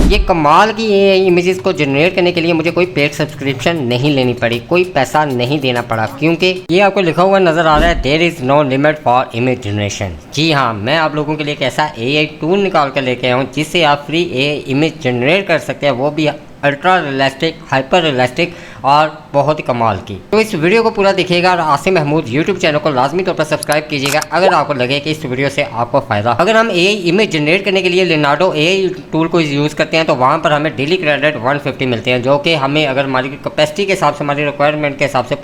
ये कमाल की इमेजेस को जनरेट करने के लिए मुझे कोई पेड सब्सक्रिप्शन नहीं लेनी पड़ी, कोई पैसा नहीं देना पड़ा, क्योंकि ये आपको लिखा हुआ नजर आ रहा है there is no limit for image generation. जी हाँ, मैं आप लोगों के लिए एक ऐसा एआई टूल निकाल कर लेके आया हूँ जिससे आप फ्री एआई इमेज जनरेट कर सकते हैं, वो भी अल्ट्रा रियलिस्टिक, हाइपर रियलिस्टिक और बहुत ही कमाल की। तो इस वीडियो को पूरा देखिएगा और आसिम महमूद यूट्यूब चैनल को लाजमी तौर पर सब्सक्राइब कीजिएगा अगर आपको लगे कि इस वीडियो से आपको फायदा। अगर हम एआई इमेज जनरेट करने के लिए लियोनार्डो एआई टूल को यूज़ करते हैं तो वहाँ पर हमें डेली क्रेडिट 150 मिलते हैं, जो कि हमें अगर हमारी कैपेसिटी के हिसाब से, हमारी रिक्वायरमेंट के हिसाब से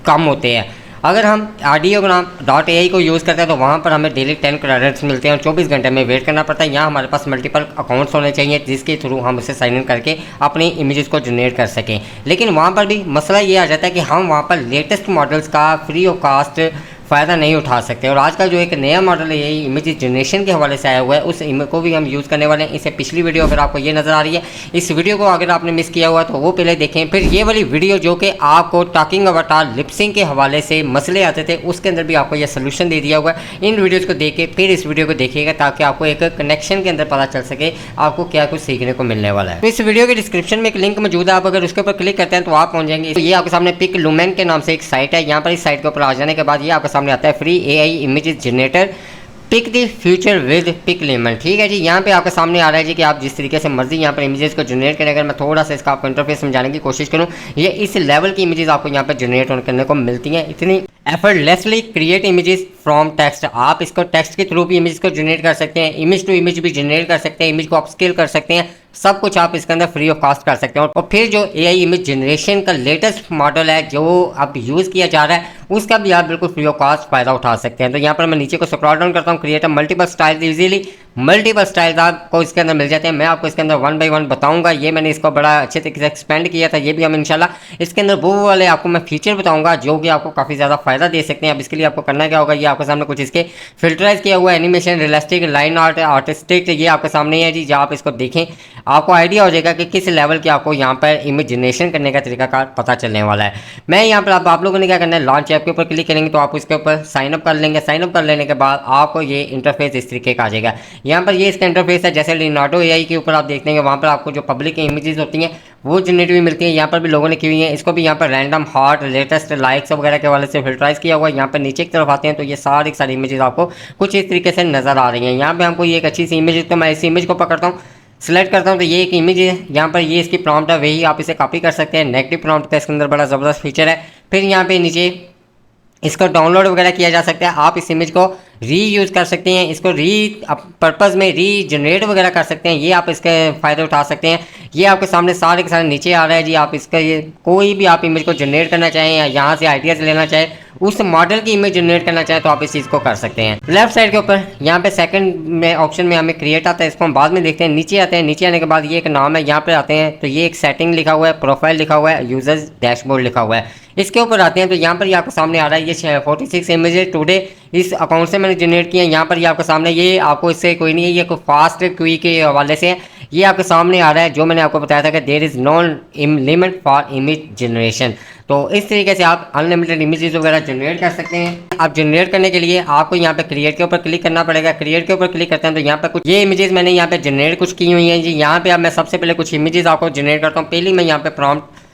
कम होते हैं। अगर हम Audiogram.ai को यूज़ करते हैं तो वहाँ पर हमें डेली 10 क्रेडिट्स मिलते हैं और 24 घंटे में वेट करना पड़ता है। यहाँ हमारे पास मल्टीपल अकाउंट्स होने चाहिए जिसके थ्रू हम उसे साइन इन करके अपनी इमेजेस को जनरेट कर सकें। लेकिन वहाँ पर भी मसला ये आ जाता है कि हम वहाँ पर लेटेस्ट मॉडल्स का फ्री ऑफ कास्ट फ़ायदा नहीं उठा सकते। और आजकल जो एक नया मॉडल है यही इमेज जनरेशन के हवाले से आया हुआ है, उस इमेज को भी हम यूज़ करने वाले हैं। इससे पिछली वीडियो अगर आपको ये नज़र आ रही है, इस वीडियो को अगर आपने मिस किया हुआ तो वो पहले देखें। फिर ये वाली वीडियो जो कि आपको टॉकिंग अवतार लिपसिंग के हवाले से मसले आते थे, उसके अंदर भी आपको यह सोल्यूशन दे दिया हुआ है। इन वीडियोज़ को देख के फिर इस वीडियो को देखिएगा ताकि आपको एक कनेक्शन के अंदर पता चल सके आपको क्या कुछ सीखने को मिलने वाला है। तो इस वीडियो के डिस्क्रिप्शन में एक लिंक मौजूद है, आप अगर उसके ऊपर क्लिक करते हैं तो आप पहुँच जाएंगे। तो ये आपके सामने पिक लुमेन के नाम से एक साइट है। यहाँ पर इस साइट के ऊपर आ जाने के बाद ये आपके सामने आता है free AI images generator pick the future with pick lemon. ठीक है जी, यहाँ पे आपके सामने आ रहा है जी कि आप जिस तरीके से मर्जी यहाँ पर इमेजेस को जनरेट करें। अगर मैं थोड़ा सा इसका आपको इंटरफेस समझाने की कोशिश करूँ, ये इस लेवल की इमेजेस आपको यहाँ पर जनरेट करने को मिलती हैं। इतनी effortlessly create images from text, आप इसको टेक्स्ट के थ्रू भी इमेज को जनरेट कर सकते हैं, इमेज टू इमेज भी जनरेट कर सकते हैं, इमेज को अपस्केल कर सकते हैं, सब कुछ आप इसके अंदर फ्री ऑफ कॉस्ट कर सकते हैं। और फिर जो एआई इमेज जनरेशन का लेटेस्ट मॉडल है जो अब यूज़ किया जा रहा है, उसका भी आप बिल्कुल फ्री ऑफ कॉस्ट फ़ायदा उठा सकते हैं। तो यहाँ पर मैं नीचे को स्क्रॉल डाउन करता हूँ, create multiple styles, easily multiple styles आपको इसके अंदर मिल जाते हैं। मैं आपको इसके अंदर 1 बाय 1 बताऊंगा। ये मैंने इसको बड़ा अच्छे तरीके से एक्सपेंड किया था, ये भी हम इंशाल्लाह इसके अंदर वो वाले आपको मैं फीचर बताऊंगा जो कि आपको काफ़ी ज़्यादा फ़ायदा दे सकते हैं। अब इसके लिए आपको करना क्या होगा, ये आपके सामने कुछ इसके फिल्टराइज किया हुआ animation, realistic, line art, artistic, ये आपके सामने है जी। जब आप इसको देखें आपको आइडिया हो जाएगा कि किस लेवल के आपको यहाँ पर इमेज जनरेशन करने का तरीकाकार पता चलने वाला है। मैं यहाँ पर आप लोगों ने क्या करना है, लॉन्च ऐप के ऊपर क्लिक करेंगे तो आप इसके ऊपर साइन अप कर लेंगे। साइन अप कर लेने के बाद आपको ये इंटरफेस इस तरीके का आ जाएगा। यहाँ पर ये इसका इंटरफेस है, जैसे लियोनार्डो एआई के ऊपर आप देखते हैं वहाँ पर आपको जो पब्लिक इमेजेस होती हैं वो जनरेट भी मिलती है। यहाँ पर भी लोगों ने की हुई है। इसको भी यहाँ पर रैंडम हार्ट, लेटेस्ट लाइक्स वगैरह के वाले से फिल्टराइज किया हुआ है। यहाँ पर नीचे की तरफ आते हैं तो ये सारी इमेजेस आपको कुछ इस तरीके से नजर आ रही हैं। यहाँ पे हमको ये एक अच्छी सी इमेज, तो मैं इस इमेज को पकड़ता हूँ, सिलेक्ट करता हूँ तो ये एक इमेज है। यहाँ पर ये इसकी प्रॉम्प्ट है, वही आप इसे कॉपी कर सकते हैं। नेगेटिव प्रॉम्प्ट का इसके अंदर बड़ा ज़बरदस्त फीचर है। फिर यहाँ पे नीचे इसको डाउनलोड वगैरह किया जा सकता है, आप इस इमेज को रीयूज़ कर सकते हैं, इसको पर्पज़ में रीजनरेट वगैरह कर सकते हैं, ये आप इसके फ़ायदे उठा सकते हैं। ये आपके सामने सारे के सारे नीचे आ रहा है जी। आप इसका ये कोई भी आप इमेज को जनरेट करना चाहें या यहाँ से आइडियाज़ लेना चाहें, उस मॉडल की इमेज जनरेट करना चाहें तो आप इस चीज़ को कर सकते हैं। लेफ्ट साइड के ऊपर यहाँ पे सेकंड में ऑप्शन में हमें क्रिएट आता है, इसको हम बाद में देखते हैं। नीचे आते हैं, नीचे आने के बाद ये एक नाम है, यहाँ पे आते हैं तो ये एक सेटिंग लिखा हुआ है, प्रोफाइल लिखा हुआ है, यूजर्स डैशबोर्ड लिखा हुआ है। इसके ऊपर आते हैं तो यहाँ पर ये आपके सामने आ रहा है, ये 46 इमेजेस टुडे इस अकाउंट से मैंने जनरेट किया है। यहाँ पर ये आपके सामने, ये आपको इससे कोई नहीं है, ये कोई फास्ट क्यू के हवाले से है। ये आपके सामने आ रहा है जो मैंने आपको बताया था कि there is no limit for image generation. तो इस तरीके से आप अनलिमिटेड इमेजेस वगैरह जनरेट कर सकते हैं। आप जनरेट करने के लिए आपको यहाँ पे क्रिएट के ऊपर क्लिक करना पड़ेगा। क्रिएट के ऊपर क्लिक करते हैं तो यहाँ पे कुछ ये इमेजेस मैंने यहाँ पे जनरेट कुछ की हुई हैं जी। यहाँ पे अब मैं सबसे पहले कुछ इमेजेस आपको जनरेट करता हूँ। पहले मैं यहाँ पे प्रॉम्प्ट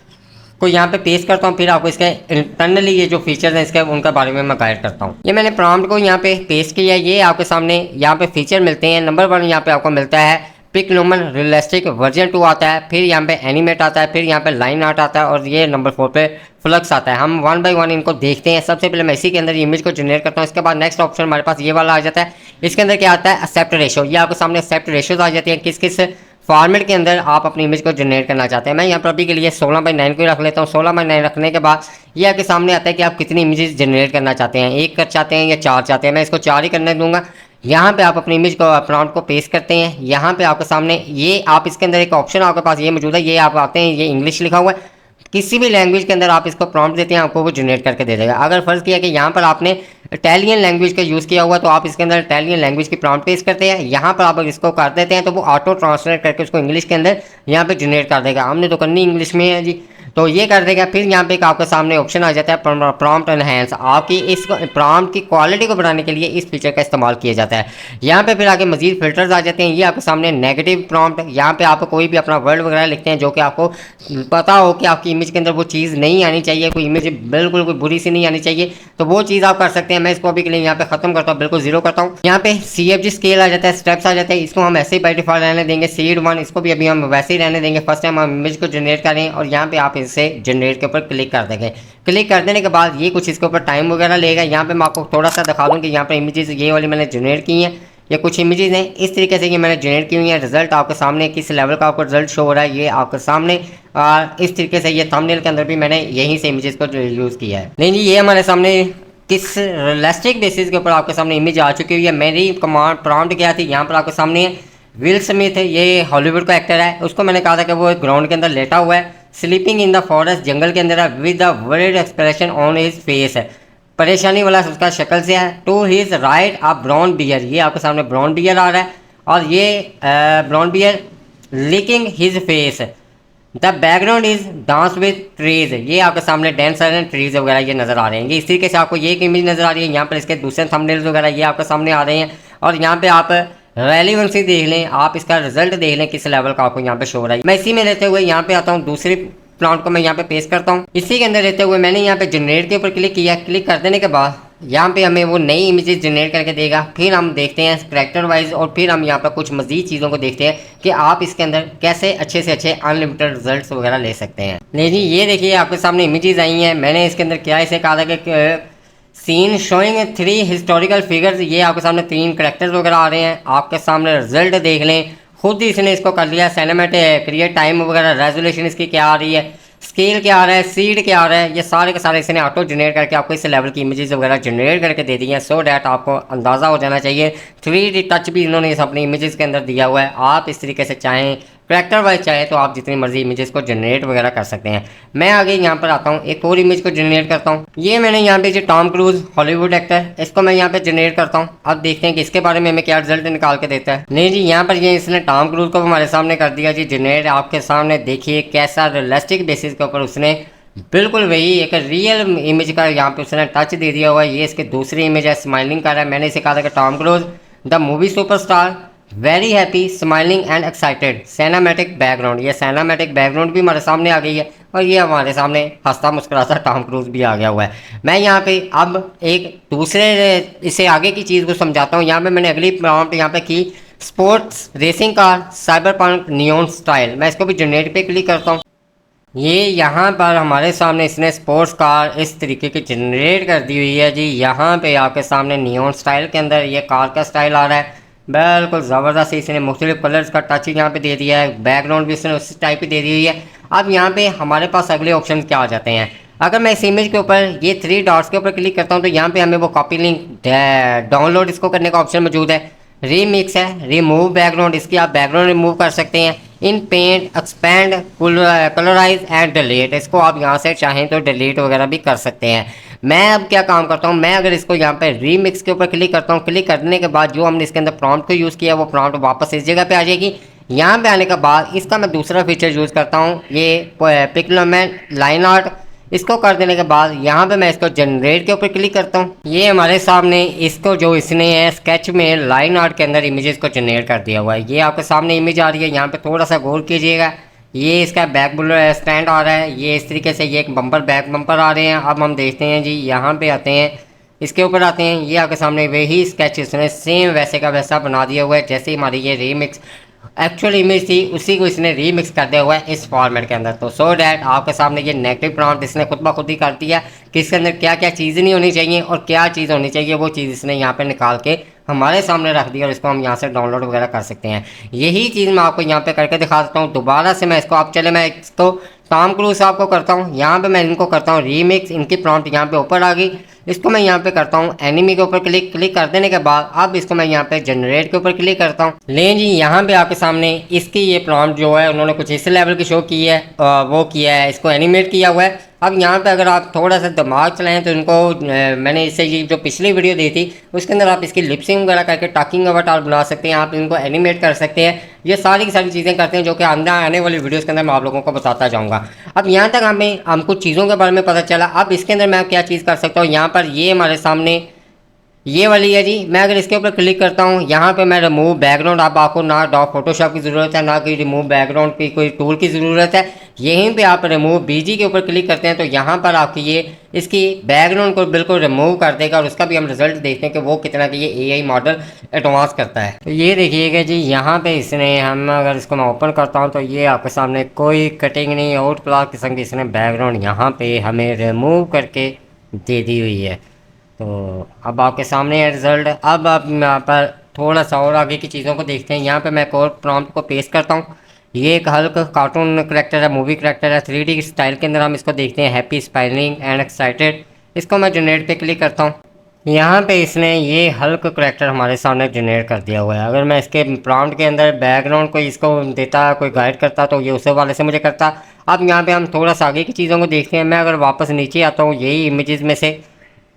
को यहाँ पे पेस्ट करता हूँ, फिर आपको इसके इंटरनली ये जो फीचर्स हैं इसके उनके बारे में मैं गाइड करता हूँ। ये मैंने प्रॉम्प्ट को यहाँ पे पेस्ट किया, ये आपके सामने यहाँ पे फीचर मिलते हैं। नंबर 1 यहाँ पे आपको मिलता है पिक लुमेन रियलिस्टिक वर्जन 2 आता है, फिर यहाँ पे एनिमेट आता है, फिर यहाँ पे लाइन आर्ट आता है और ये नंबर 4 पे फ्लक्स आता है। हम 1 बाय 1 इनको देखते हैं। सबसे पहले मैं इसी के अंदर इमेज को जनरेट करता हूँ। इसके बाद नेक्स्ट ऑप्शन हमारे पास ये वाला आ जाता है। इसके अंदर क्या आता है, एक्सेप्ट रेशो। ये आपके सामने एक्सेप्ट रेशोज आ जाती हैं, किस किस फॉर्मेट के अंदर आप अपनी इमेज को जनरेट करना चाहते हैं। मैं यहाँ पर अभी के लिए 16 बाय 9 को रख लेता हूँ। 16 बाय 9 रखने के बाद ये आपके सामने आता है कि आप कितनी इमेजेस जनरेट करना चाहते हैं, 1 कर चाहते हैं या 4 चाहते हैं। मैं इसको 4 ही करने दूंगा। यहाँ पे आप अपनी इमेज को प्रॉम्प्ट को पेस्ट करते हैं। यहाँ पे आपके सामने ये आप इसके अंदर एक ऑप्शन आपके पास ये मौजूद है, ये आप आते हैं, ये इंग्लिश लिखा हुआ है। किसी भी लैंग्वेज के अंदर आप इसको प्रॉम्प्ट देते हैं, आपको वो जनरेट करके दे देगा। अगर फर्ज किया कि यहाँ पर आपने इटालियन लैंग्वेज का यूज़ किया हुआ तो आप इसके अंदर इटालियन लैंग्वेज की प्रॉम्प्ट पेस्ट करते हैं। यहाँ पर आप इसको कर देते हैं तो वो ऑटो ट्रांसलेट करके उसको इंग्लिश के अंदर यहाँ पे जनरेट कर देगा। हमने तो करनी इंग्लिश में है जी, तो ये कर देगा। फिर यहाँ पे आपके सामने ऑप्शन आ जाता है प्रॉम्प्ट एनहेंस, आपकी इस प्रॉम्प्ट की क्वालिटी को बढ़ाने के लिए इस फीचर का इस्तेमाल किया जाता है। यहाँ पे फिर आगे मजीद फिल्टर्स आ जाते हैं। ये आपके सामने नेगेटिव प्रॉम्प्ट, यहाँ पे आप कोई भी अपना वर्ड वगैरह लिखते हैं जो कि आपको पता हो कि आपकी इमेज के अंदर वो चीज़ नहीं आनी चाहिए, कोई इमेज बिल्कुल कोई बुरी सी नहीं आनी चाहिए, तो वो चीज़ आप कर सकते हैं। मैं इसको अभी के लिए यहाँ पे खत्म करता हूँ, बिल्कुल जीरो करता हूँ। यहाँ पे CFG स्केल आ जाता है, स्टेप्स आ जाते हैं, इसको हम ऐसे ही बाय डिफॉल्ट रहने देंगे। सीड 1 इसको भी अभी हम वैसे ही रहने देंगे। फर्स्ट टाइम हम इमेज को जनरेट करें और यहाँ पे आप इसे जनरेट के ऊपर क्लिक कर देंगे। क्लिक कर देने के बाद ये कुछ इसके ऊपर टाइम वगैरह लेगा। यहाँ पे मैं आपको थोड़ा सा दिखा दूँ कि यहाँ पे इमेजेस ये वाली मैंने जनरेट की हैं, ये कुछ इमेजेस हैं इस तरीके से ये मैंने जनरेट की हुई है। रिजल्ट आपके सामने किस लेवल का आपको रिजल्ट शो हो रहा है ये आपके सामने, इस तरीके से ये थंबनेल के अंदर भी मैंने यहीं से इमेजेस को यूज़ किया है। नहीं जी, ये हमारे सामने किस रियलिस्टिक बेसिस के ऊपर आपके सामने इमेज आ चुकी हुई है। मेरी कमांड प्रॉम्प्ट क्या थी, यहाँ पर आपके सामने विल स्मिथ है, ये हॉलीवुड का एक्टर है। उसको मैंने कहा था कि वो एक ग्राउंड के अंदर लेटा हुआ है, स्लीपिंग इन द फॉरेस्ट, जंगल के अंदर है, with the word expression on his face है, परेशानी वाला उसका शक्ल से है। To his right a brown bear, ये आपके सामने ब्राउन बियर आ रहा है और ये brown bear licking his face. The background is dense with trees, ये आपके सामने डांस एंड ट्रीज वगैरह ये नज़र आ रहे हैं। ये इस तरीके से आपको ये एक इमेज नज़र आ रही है। यहाँ पर इसके दूसरे थंबनेल्स वगैरह ये आपके सामने आ रहे हैं और यहाँ पे आप रेलिवेंसी देख लें, आप इसका रिजल्ट देख लें किस लेवल का आपको यहाँ पे शो हो रहा है। मैं इसी में रहते हुए यहाँ पे आता हूँ, दूसरी प्लांट को मैं यहाँ पे पेस्ट करता हूँ। इसी के अंदर रहते हुए मैंने यहाँ पे जनरेट के ऊपर क्लिक किया। क्लिक कर देने के बाद यहाँ पे हमें वो नई इमेजेस जनरेट करके देगा। फिर हम देखते हैं कैरेक्टर वाइज और फिर हम यहाँ पर कुछ मजीद चीज़ों को देखते हैं कि आप इसके अंदर कैसे अच्छे से अच्छे अनलिमिटेड रिजल्ट्स वगैरह ले सकते हैं। नहीं जी, ये देखिए आपके सामने इमेजेस आई हैं। मैंने इसके अंदर क्या इसे कहा था कि सीन शोइंग 3 हिस्टोरिकल फिगर्स, ये आपके सामने 3 करेक्टर्स वगैरह आ रहे हैं। आपके सामने रिजल्ट देख लें, खुद ही इसने इसको कर लिया। सिनेमैटिक क्रिएट टाइम वगैरह, रेजोल्यूशन इसकी क्या आ रही है, स्केल क्या आ रहा है, सीड क्या आ रहा है, ये सारे के सारे इसने ऑटो जनरेट करके आपको इस लेवल की इमेजेस वगैरह जनरेट करके दे दी हैं। सो डैट आपको अंदाज़ा हो जाना चाहिए। 3D टच भी इन्होंने इस अपनी इमेजेस के अंदर दिया हुआ है। आप इस तरीके से चाहें करैक्टर वाइज चाहे तो आप जितनी मर्जी इमेजेस को जनरेट वगैरह कर सकते हैं। मैं आगे यहाँ पर आता हूँ, एक और इमेज को जनरेट करता हूँ। ये मैंने यहाँ पे जो टॉम क्रूज हॉलीवुड एक्टर, इसको मैं यहाँ पे जनरेट करता हूँ। अब देखते हैं कि इसके बारे में हमें क्या रिजल्ट निकाल के देता है। नहीं जी, यहाँ पर ये इसने टॉम क्रूज को हमारे सामने कर दिया जी जनरेट। आपके सामने देखिए कैसा रियलिस्टिक बेसिस के ऊपर उसने बिल्कुल वही एक रियल इमेज का यहाँ पे उसने टच दे दिया हुआ है। ये इसके दूसरी इमेज है, स्माइलिंग कर रहा है। मैंने इसे कहा था कि Tom cruise the movie superstar, very happy, smiling and excited, cinematic background, ये सिनेमैटिक बैकग्राउंड भी हमारे सामने आ गई है और ये हमारे सामने हंसता मुस्कुराता टॉम क्रूज भी आ गया हुआ है। मैं यहाँ पे अब एक दूसरे इसे आगे की चीज़ को समझाता हूँ। यहाँ पे मैंने अगली प्रॉम्प्ट यहाँ पे की sports racing car cyberpunk neon style. मैं इसको भी जनरेट पे क्लिक करता हूँ। ये यहाँ पर हमारे सामने इसने स्पोर्ट्स कार इस तरीके की जनरेट कर दी हुई है जी। यहाँ पे आपके सामने नियॉन स्टाइल के अंदर ये कार का स्टाइल आ रहा है, बिल्कुल ज़बरदस्त। इसने मुख्तलिफ कलर्स का टच यहाँ पे दे दिया है, बैकग्राउंड भी इसने उसी टाइप की दे दी हुई है। अब यहाँ पे हमारे पास अगले ऑप्शन क्या आ जाते हैं। अगर मैं इस इमेज के ऊपर ये 3 डॉट्स के ऊपर क्लिक करता हूँ तो यहाँ पे हमें वो कॉपी लिंक डाउनलोड इसको करने का ऑप्शन मौजूद है। रीमिक्स है, रिमूव बैकग्राउंड, इसकी आप बैकग्राउंड रिमूव कर सकते हैं। Inpaint, expand, colourise and delete, इसको आप यहाँ से चाहें तो डिलीट वगैरह भी कर सकते हैं। मैं अब क्या काम करता हूँ, मैं अगर इसको यहाँ पे रीमिक्स के ऊपर क्लिक करता हूँ, क्लिक करने के बाद जो हमने इसके अंदर प्रॉम्प्ट को यूज़ किया वो प्रॉम्प्ट वापस इस जगह पे आ जाएगी। यहाँ पे आने के बाद इसका मैं दूसरा फीचर यूज़ करता हूँ, ये पिक्लोमेंट लाइन आर्ट। इसको कर देने के बाद यहाँ पे मैं इसको जनरेट के ऊपर क्लिक करता हूँ। ये हमारे सामने इसको जो इसने है स्केच में लाइन आर्ट के अंदर इमेजेस को जनरेट कर दिया हुआ है। ये आपके सामने इमेज आ रही है, यहाँ पे थोड़ा सा गौर कीजिएगा। ये इसका बैक स्टैंड आ रहा है, ये इस तरीके से ये एक बम्पर बैक बम्पर आ रहे हैं। अब हम देखते हैं जी, यहाँ पे आते हैं, इसके ऊपर आते हैं। ये आपके सामने वही स्केच इसने सेम वैसे का वैसा बना दिया हुआ है जैसे ही हमारी ये रीमिक्स एक्चुअल इमेज थी उसी को इसने रीमिक्स कर दिया हुआ है इस फॉर्मेट के अंदर। तो सो डैट आपके सामने ये नेगेटिव प्रॉम्प्ट इसने खुद ब खुद ही कर दिया कि इसके अंदर क्या क्या चीज़ें नहीं होनी चाहिए और क्या चीज़ होनी चाहिए, वो चीज़ इसने यहाँ पे निकाल के हमारे सामने रख दिया और इसको हम यहाँ से डाउनलोड वगैरह कर सकते हैं। यही चीज़ मैं आपको यहाँ पे करके दिखा देता हूँ। दोबारा से मैं इसको आप चले मैं इसको टॉम क्रूज साहब को करता हूँ, यहाँ पे मैं इनको करता हूँ रीमिक्स, इनकी प्रॉम्प्ट यहाँ पे ऊपर आ गई। इसको मैं यहाँ पे करता हूँ एनिमी के ऊपर क्लिक कर देने के बाद अब इसको मैं यहाँ पे जनरेट के ऊपर क्लिक करता हूँ। लें जी, यहाँ पे आपके सामने इसकी ये प्रॉम्प्ट जो है उन्होंने कुछ इस लेवल की शो की है, वो किया है, इसको एनिमेट किया हुआ है। अब यहाँ पे अगर आप थोड़ा सा दिमाग चलाएं तो इनको मैंने इससे ये जो पिछली वीडियो दी थी उसके अंदर आप इसकी लिपसिंग वगैरह करके टॉकिंग अवतार बना सकते हैं, आप इनको एनिमेट कर सकते हैं। ये सारी की सारी चीज़ें करते हैं जो कि अंदर आने वाली वीडियोस के अंदर मैं आप लोगों को बताता जाऊँगा। अब यहाँ तक हम कुछ चीज़ों के बारे में पता चला। अब इसके अंदर मैं क्या चीज़ कर सकता हूँ, यहाँ पर ये हमारे सामने ये वाली है जी। मैं अगर इसके ऊपर क्लिक करता हूँ, यहाँ पे मैं रिमूव बैकग्राउंड, अब आपको ना डॉट फोटोशॉप की ज़रूरत है, ना कि रिमूव बैकग्राउंड की कोई टूल की ज़रूरत है। यहीं पे आप रिमूव बीजी के ऊपर क्लिक करते हैं तो यहाँ पर आपकी ये इसकी बैकग्राउंड को बिल्कुल रिमूव कर देगा और उसका भी हम रिजल्ट देखते हैं कि वो कितना कि ये AI मॉडल एडवांस करता है। तो ये देखिएगा जी, यहाँ पे इसने हम अगर इसको मैं ओपन करता हूँ तो ये आपके सामने कोई कटिंग नहीं, आउट क्लास किस्म की इसने बैकग्राउंड यहाँ पे हमें रिमूव करके दे दी हुई है। तो अब आपके सामने है रिज़ल्ट। अब आप यहाँ पर थोड़ा सा और आगे की चीज़ों को देखते हैं। यहाँ पे मैं एक और प्रॉम्प्ट को पेस्ट करता हूँ। ये एक हल्क कार्टून करेक्टर है, मूवी करेक्टर है, 3D स्टाइल के अंदर हम इसको देखते हैं, हैप्पी, स्माइलिंग एंड एक्साइटेड। इसको मैं जनरेट पे क्लिक करता हूँ। यहाँ पे इसने ये हल्क करेक्टर हमारे सामने जनरेट कर दिया हुआ है। अगर मैं इसके प्रॉम्प्ट के अंदर बैकग्राउंड कोई इसको देता, कोई गाइड करता तो ये उस वाले से मुझे करता। अब यहाँ पे हम थोड़ा सा आगे की चीज़ों को देखते हैं। मैं अगर वापस नीचे आता हूँ, यही इमेजेस में से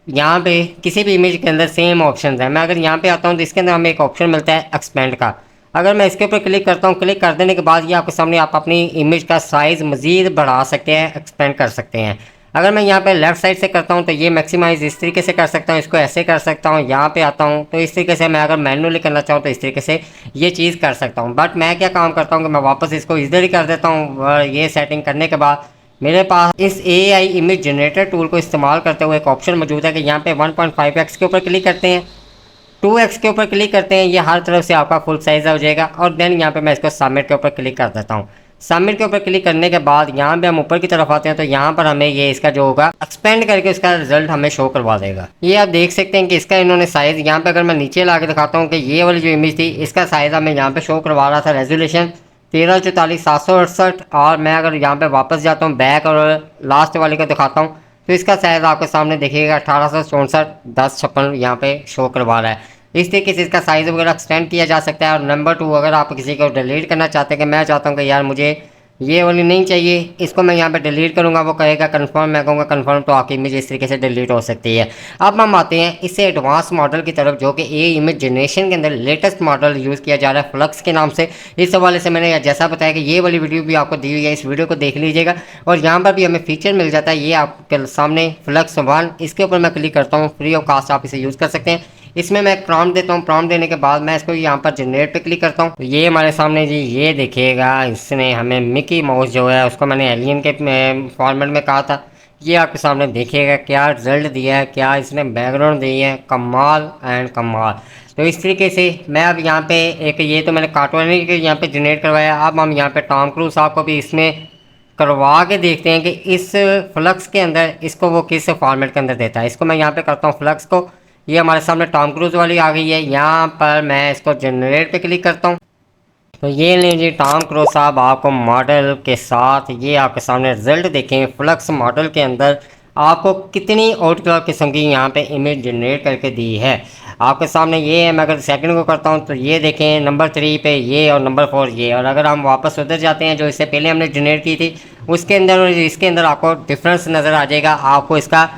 यहाँ पे किसी भी इमेज के अंदर सेम ऑप्शन है। मैं अगर यहाँ पे आता हूँ तो इसके अंदर हमें एक ऑप्शन मिलता है एक्सपेंड का। अगर मैं इसके ऊपर क्लिक करता हूँ, क्लिक कर देने के बाद ये आपके सामने आप अपनी इमेज का साइज़ मज़ीद बढ़ा सकते हैं, एक्सपेंड कर सकते हैं। अगर मैं यहाँ पे लेफ्ट साइड से करता हूँ तो ये मैक्सिमाइज इस तरीके से कर सकता हूँ, इसको ऐसे कर सकता हूँ। यहाँ पे आता हूँ तो इस तरीके से, मैं अगर मैनुअली करना चाहूँ तो इस तरीके से ये चीज़ कर सकता हूँ। बट मैं क्या काम करता हूँ कि मैं वापस इसको इधर ही कर देता हूँ। ये सेटिंग करने के बाद मेरे पास इस AI इमेज जनरेटर टूल को इस्तेमाल करते हुए एक ऑप्शन मौजूद है कि यहाँ पे 1.5x के ऊपर क्लिक करते हैं, 2x के ऊपर क्लिक करते हैं, ये हर तरफ से आपका फुल साइज़ हो जाएगा। और देन यहाँ पे मैं इसको सबमिट के ऊपर क्लिक कर देता हूँ। सबमिट के ऊपर क्लिक करने के बाद यहाँ पे हम ऊपर की तरफ आते हैं तो यहाँ पर हमें ये इसका जो होगा एक्सपेंड करके उसका रिजल्ट हमें शो करवा देगा। ये आप देख सकते हैं कि इसका इन्होंने साइज़ यहाँ पे, अगर मैं नीचे ला के दिखाता हूँ कि ये वाली जो इमेज थी इसका साइज़ हमें यहाँ पे शो करवा रहा था, रेजोल्यूशन 1344/768। और मैं अगर यहाँ पे वापस जाता हूँ बैक और लास्ट वाले को दिखाता हूँ तो इसका साइज़ आपके सामने देखिएगा 1864/1056 यहाँ पे शो करवा रहा है। इस तरीके से इसका साइज़ वगैरह एक्सटेंड किया जा सकता है। और नंबर 2, अगर आप किसी को डिलीट करना चाहते हैं कि मैं चाहता हूँ कि यार मुझे ये वाली नहीं चाहिए, इसको मैं यहाँ पे डिलीट करूँगा, वो कहेगा कन्फर्म, मैं कहूँगा कन्फर्म, तो आपकी इमेज इस तरीके से डिलीट हो सकती है। अब हम आते हैं इससे एडवांस मॉडल की तरफ, जो कि AI इमेज जनरेशन के अंदर लेटेस्ट मॉडल यूज़ किया जा रहा है फ्लक्स के नाम से। इस हवाले से मैंने जैसा बताया कि ये वाली वीडियो भी आपको दी हुई है, इस वीडियो को देख लीजिएगा। और यहाँ पर भी हमें फीचर मिल जाता है, ये आपके सामने फ्लक्स 1, इसके ऊपर मैं क्लिक करता हूँ, फ्री ऑफ कास्ट आप इसे यूज़ कर सकते हैं। इसमें मैं एक प्रॉम्प्ट देता हूँ, प्रॉम्प्ट देने के बाद मैं इसको यहाँ पर जनरेट पे क्लिक करता हूँ तो ये हमारे सामने जी ये देखिएगा, इसने हमें मिकी माउस जो है उसको मैंने एलियन के फॉर्मेट में कहा था, ये आपके सामने देखिएगा क्या रिजल्ट दिया है, क्या इसने बैकग्राउंड दी है, कमाल एंड कमाल। तो इस तरीके से मैं अब यहाँ पे एक, ये तो मैंने कार्टून यहाँ पे जनरेट करवाया। अब हम यहाँ पे टॉम क्रूज साहब को भी इसमें करवा के देखते हैं कि इस फ्लक्स के अंदर इसको वो किस फॉर्मेट के अंदर देता है। इसको मैं यहाँ पे करता हूँ फ्लक्स को, ये हमारे सामने टॉम क्रूज वाली आ गई है। यहाँ पर मैं इसको जनरेट पे क्लिक करता हूँ तो ये लीजिए टॉम क्रूज साहब आपको मॉडल के साथ, ये आपके सामने रिजल्ट देखें फ्लक्स मॉडल के अंदर आपको कितनी आउट क्लास किस्म की यहाँ पे इमेज जनरेट करके दी है आपके सामने। ये है, मैं अगर सेकंड को करता हूँ तो ये देखें नंबर 3 पे ये और नंबर 4 ये। और अगर हम वापस उधर जाते हैं जो इससे पहले हमने जनरेट की थी उसके अंदर और इसके अंदर आपको डिफरेंस नज़र आ जाएगा। आपको इसका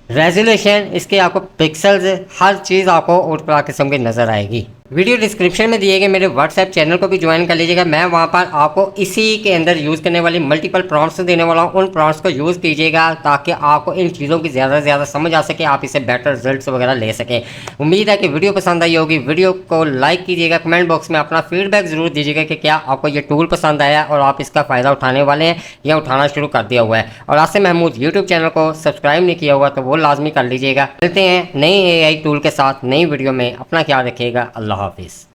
रेजोल्यूशन, इसके आपको पिक्सल्स, हर चीज़ आपको आउट क्लास किस्म की नज़र आएगी। वीडियो डिस्क्रिप्शन में दिए गए मेरे व्हाट्सएप चैनल को भी ज्वाइन कर लीजिएगा। मैं वहाँ पर आपको इसी के अंदर यूज़ करने वाली मल्टीपल प्रॉम्प्ट्स देने वाला हूँ, उन प्रॉम्प्ट्स को यूज़ कीजिएगा ताकि आपको इन चीज़ों की ज़्यादा से ज़्यादा समझ आ सके, आप इससे बेटर रिजल्ट्स वगैरह ले सकें। उम्मीद है कि वीडियो पसंद आई होगी। वीडियो को लाइक कीजिएगा, कमेंट बॉक्स में अपना फीडबैक ज़रूर दीजिएगा कि क्या आपको ये टूल पसंद आया और आप इसका फ़ायदा उठाने वाले हैं या उठाना शुरू कर दिया हुआ है। और आसिम महमूद यूट्यूब चैनल को सब्सक्राइब नहीं किया हुआ तो वो लाजमी कर लीजिएगा। मिलते हैं नई AI टूल के साथ नई वीडियो में। अपना ख्याल रखिएगा। अल्लाह हाफिज़।